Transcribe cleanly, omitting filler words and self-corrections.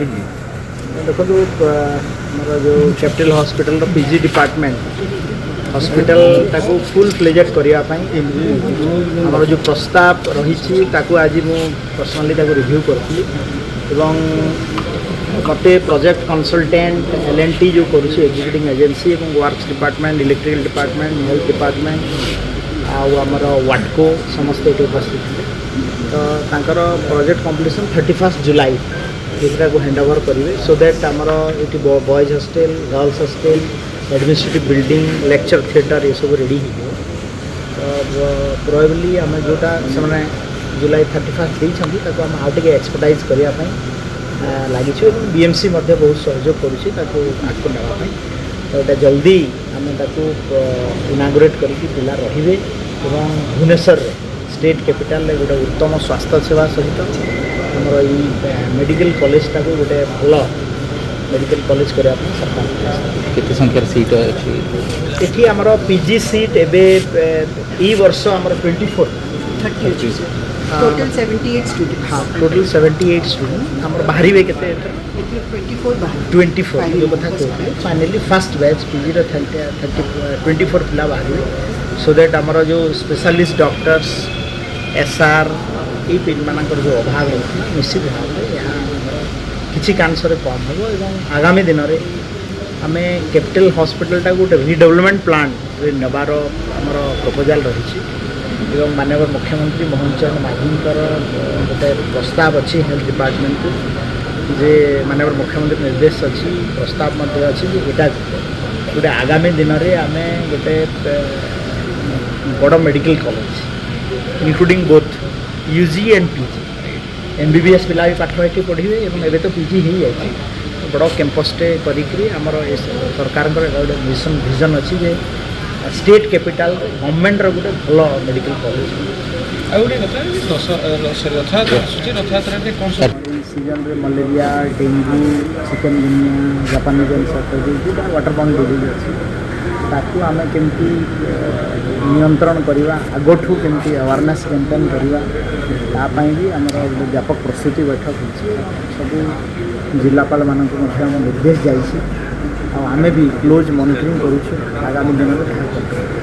देखो मोर जो capital hospital PG department hospital ताको फुल फ्लेजेड करने आमर जो प्रस्ताव रही आज मु पर्सनाली रिव्यू करी एवं मते प्रोजेक्ट कंसल्टेंट एल&टी जो करुँच एग्जीक्यूटिव एजेंसी और works department electrical department health department आमर वाटको समस्त ये उपस्थित थे तो प्रोजेक्ट कंप्लीशन 31 जुलाई ये हैंडओवर करेंगे सो दैट आमर ये boys hostel girls hostel administrative building lecture theatre ये सब रेडी हो तो प्रोबेबली आम जोटा से जुलाई 31 देती आम आउटे एक्सपर्टाइज करने लगी बीएमसी बहुत सहयोग करुँच आगे नापी तो यहाँ जल्दी आम इनागुरेट करके पिला रे भुवनेश्वर स्टेट कैपिटल गोटे उत्तम स्वास्थ्य सेवा सहित आमर ये मेडिकल कॉलेज टाक गोटे भल मेडिकल कॉलेज करने सरकार केते संख्यार सीट अच्छी ये आमर पीजी सीट ए वर्ष आमर 24 टोटल 78 स्टूडेंट हाँ टोटल 78 स्टूडेंट आमर बाहर के 24 जो कथा कहते फाइनली फर्स्ट बैच पीजी 24 पिला बाहर सो दैट आमर जो स्पेशलिस्ट डॉक्टर्स एसआर ये पिन मानकर जो अभाव होता निश्चित भाव में यहाँ किसी कांसर कम हम और आगामी दिन में आम कैपिटल हॉस्पिटल टाक गोटे रिडेवलपमेंट प्लान नबार आमर प्रपोजाल रही माननीय मुख्यमंत्री मोहन चरण माझीकर गोटे प्रस्ताव अच्छी हेल्थ डिपार्टमेंट को जे माननीय मुख्यमंत्री निर्देश अच्छी प्रस्ताव अच्छी यहाँ गोटे आगामी दिन में आम गोटे बड़ medical college including both UG and PG MBBS पिला भी पाठ ये पढ़े और तो पीजी हो जाए बड़ कैंपसटे करमर सरकार गोटे मिशन विजन अच्छी जे स्टेट कैपिटल गवर्नमेंट गोटे भल मेडिकल कॉलेज सीजन रे malaria dengue chikungunya Japanese encephalitis water borne disease अच्छी ताकू आम केमती नियंत्रण करवा आगठू केमती अवेयरनेस कैंपेन करवा भी आमर गोटे व्यापक प्रस्तुति बैठक हो सब जिलापाल मानक निर्देश जाइए आमे भी क्लोज मॉनिटरिंग करूँ आगामी दिन में।